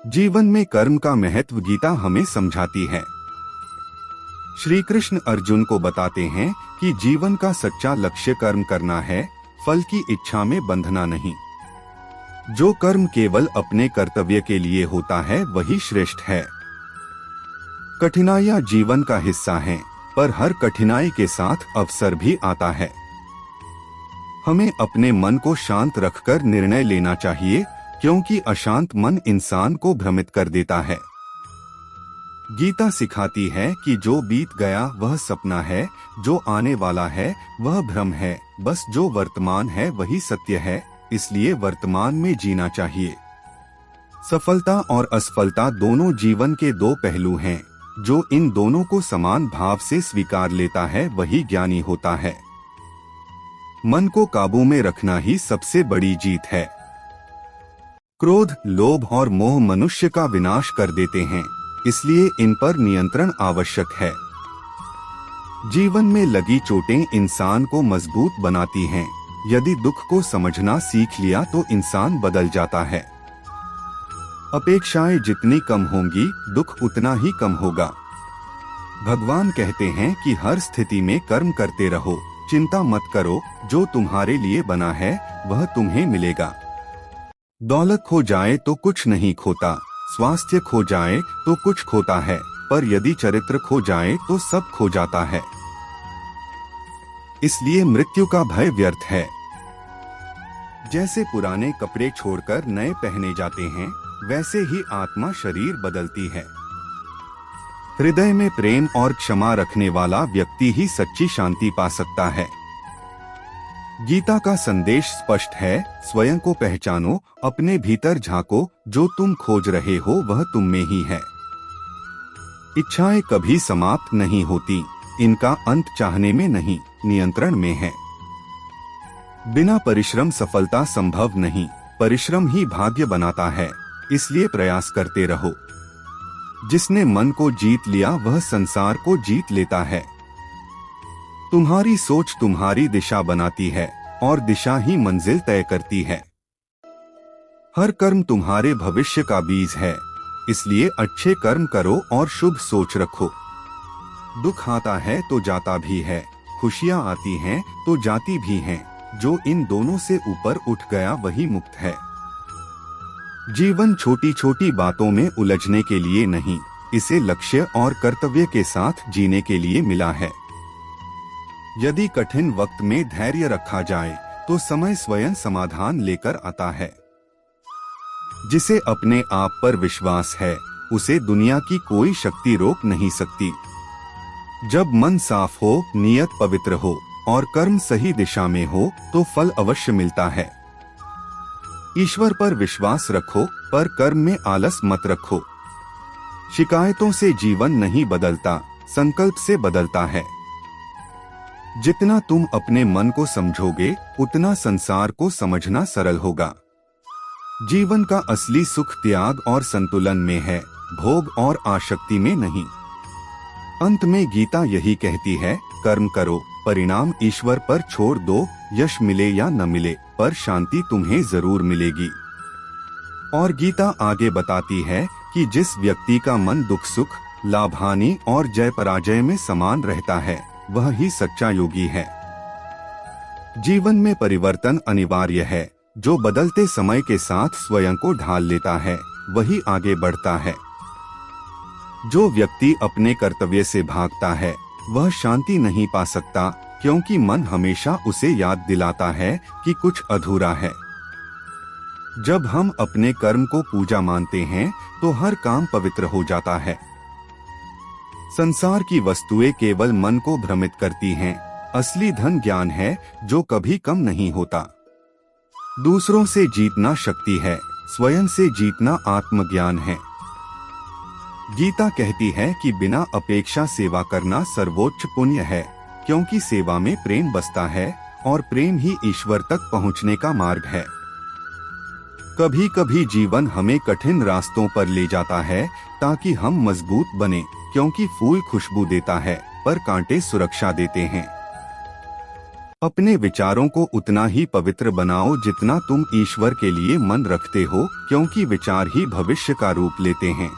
जीवन में कर्म का महत्व गीता हमें समझाती है। श्री कृष्ण अर्जुन को बताते हैं कि जीवन का सच्चा लक्ष्य कर्म करना है, फल की इच्छा में बंधना नहीं। जो कर्म केवल अपने कर्तव्य के लिए होता है वही श्रेष्ठ है। कठिनाइयां जीवन का हिस्सा हैं, पर हर कठिनाई के साथ अवसर भी आता है। हमें अपने मन को शांत रखकर निर्णय लेना चाहिए, क्योंकि अशांत मन इंसान को भ्रमित कर देता है। गीता सिखाती है कि जो बीत गया वह सपना है, जो आने वाला है वह भ्रम है, बस जो वर्तमान है वही सत्य है, इसलिए वर्तमान में जीना चाहिए। सफलता और असफलता दोनों जीवन के दो पहलू हैं। जो इन दोनों को समान भाव से स्वीकार लेता है वही ज्ञानी होता है। मन को काबू में रखना ही सबसे बड़ी जीत है। क्रोध, लोभ और मोह मनुष्य का विनाश कर देते हैं, इसलिए इन पर नियंत्रण आवश्यक है। जीवन में लगी चोटें इंसान को मजबूत बनाती हैं। यदि दुख को समझना सीख लिया तो इंसान बदल जाता है। अपेक्षाएं जितनी कम होंगी, दुख उतना ही कम होगा। भगवान कहते हैं कि हर स्थिति में कर्म करते रहो, चिंता मत करो, जो तुम्हारे लिए बना है वह तुम्हें मिलेगा। दौलत खो जाए तो कुछ नहीं खोता, स्वास्थ्य खो जाए तो कुछ खोता है, पर यदि चरित्र खो जाए तो सब खो जाता है। इसलिए मृत्यु का भय व्यर्थ है। जैसे पुराने कपड़े छोड़कर नए पहने जाते हैं, वैसे ही आत्मा शरीर बदलती है। हृदय में प्रेम और क्षमा रखने वाला व्यक्ति ही सच्ची शांति पा सकता है। गीता का संदेश स्पष्ट है, स्वयं को पहचानो, अपने भीतर झांको, जो तुम खोज रहे हो वह तुम में ही है। इच्छाएं कभी समाप्त नहीं होती, इनका अंत चाहने में नहीं, नियंत्रण में है। बिना परिश्रम सफलता संभव नहीं, परिश्रम ही भाग्य बनाता है, इसलिए प्रयास करते रहो। जिसने मन को जीत लिया वह संसार को जीत लेता है। तुम्हारी सोच तुम्हारी दिशा बनाती है, और दिशा ही मंजिल तय करती है। हर कर्म तुम्हारे भविष्य का बीज है, इसलिए अच्छे कर्म करो और शुभ सोच रखो। दुख आता है तो जाता भी है, खुशियां आती हैं तो जाती भी हैं, जो इन दोनों से ऊपर उठ गया वही मुक्त है। जीवन छोटी छोटी बातों में उलझने के लिए नहीं, इसे लक्ष्य और कर्तव्य के साथ जीने के लिए मिला है। यदि कठिन वक्त में धैर्य रखा जाए तो समय स्वयं समाधान लेकर आता है। जिसे अपने आप पर विश्वास है, उसे दुनिया की कोई शक्ति रोक नहीं सकती। जब मन साफ हो, नियत पवित्र हो और कर्म सही दिशा में हो तो फल अवश्य मिलता है। ईश्वर पर विश्वास रखो, पर कर्म में आलस मत रखो। शिकायतों से जीवन नहीं बदलता, संकल्प से बदलता है। जितना तुम अपने मन को समझोगे, उतना संसार को समझना सरल होगा। जीवन का असली सुख त्याग और संतुलन में है, भोग और आसक्ति में नहीं। अंत में गीता यही कहती है, कर्म करो, परिणाम ईश्वर पर छोड़ दो, यश मिले या न मिले, पर शांति तुम्हें जरूर मिलेगी। और गीता आगे बताती है कि जिस व्यक्ति का मन दुख सुख, लाभ हानि और जय पराजय में समान रहता है, वह ही सच्चा योगी है। जीवन में परिवर्तन अनिवार्य है। जो बदलते समय के साथ स्वयं को ढाल लेता है, वही आगे बढ़ता है। जो व्यक्ति अपने कर्तव्य से भागता है, वह शांति नहीं पा सकता, क्योंकि मन हमेशा उसे याद दिलाता है कि कुछ अधूरा है। जब हम अपने कर्म को पूजा मानते हैं, तो हर काम पवित्र हो जाता है। संसार की वस्तुएं केवल मन को भ्रमित करती हैं। असली धन ज्ञान है, जो कभी कम नहीं होता। दूसरों से जीतना शक्ति है, स्वयं से जीतना आत्मज्ञान है। गीता कहती है कि बिना अपेक्षा सेवा करना सर्वोच्च पुण्य है, क्योंकि सेवा में प्रेम बसता है और प्रेम ही ईश्वर तक पहुंचने का मार्ग है। कभी कभी जीवन हमें कठिन रास्तों पर ले जाता है ताकि हम मजबूत बने, क्योंकि फूल खुशबू देता है पर कांटे सुरक्षा देते हैं। अपने विचारों को उतना ही पवित्र बनाओ जितना तुम ईश्वर के लिए मन रखते हो, क्योंकि विचार ही भविष्य का रूप लेते हैं।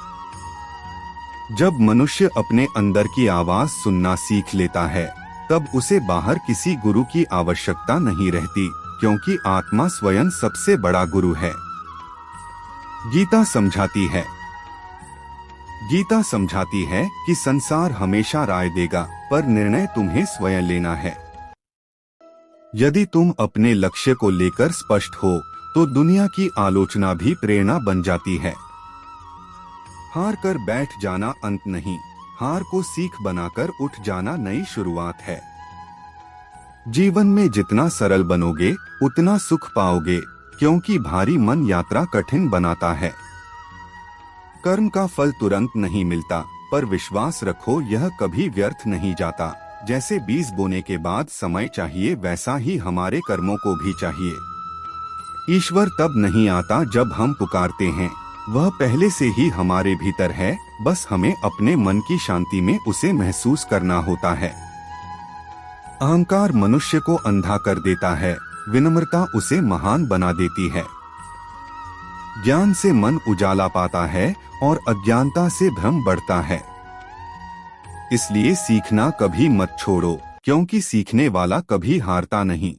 जब मनुष्य अपने अंदर की आवाज सुनना सीख लेता है, तब उसे बाहर किसी गुरु की आवश्यकता नहीं रहती, क्योंकि आत्मा स्वयं सबसे बड़ा गुरु है। गीता समझाती है कि संसार हमेशा राय देगा, पर निर्णय तुम्हें स्वयं लेना है। यदि तुम अपने लक्ष्य को लेकर स्पष्ट हो, तो दुनिया की आलोचना भी प्रेरणा बन जाती है। हार कर बैठ जाना अंत नहीं, हार को सीख बनाकर उठ जाना नई शुरुआत है। जीवन में जितना सरल बनोगे, उतना सुख पाओगे, क्योंकि भारी मन यात्रा कठिन बनाता है। कर्म का फल तुरंत नहीं मिलता, पर विश्वास रखो यह कभी व्यर्थ नहीं जाता। जैसे बीज बोने के बाद समय चाहिए, वैसा ही हमारे कर्मों को भी चाहिए। ईश्वर तब नहीं आता जब हम पुकारते हैं, वह पहले से ही हमारे भीतर है, बस हमें अपने मन की शांति में उसे महसूस करना होता है। अहंकार मनुष्य को अंधा कर देता है, विनम्रता उसे महान बना देती है। ज्ञान से मन उजाला पाता है और अज्ञानता से भ्रम बढ़ता है। इसलिए सीखना कभी मत छोड़ो, क्योंकि सीखने वाला कभी हारता नहीं।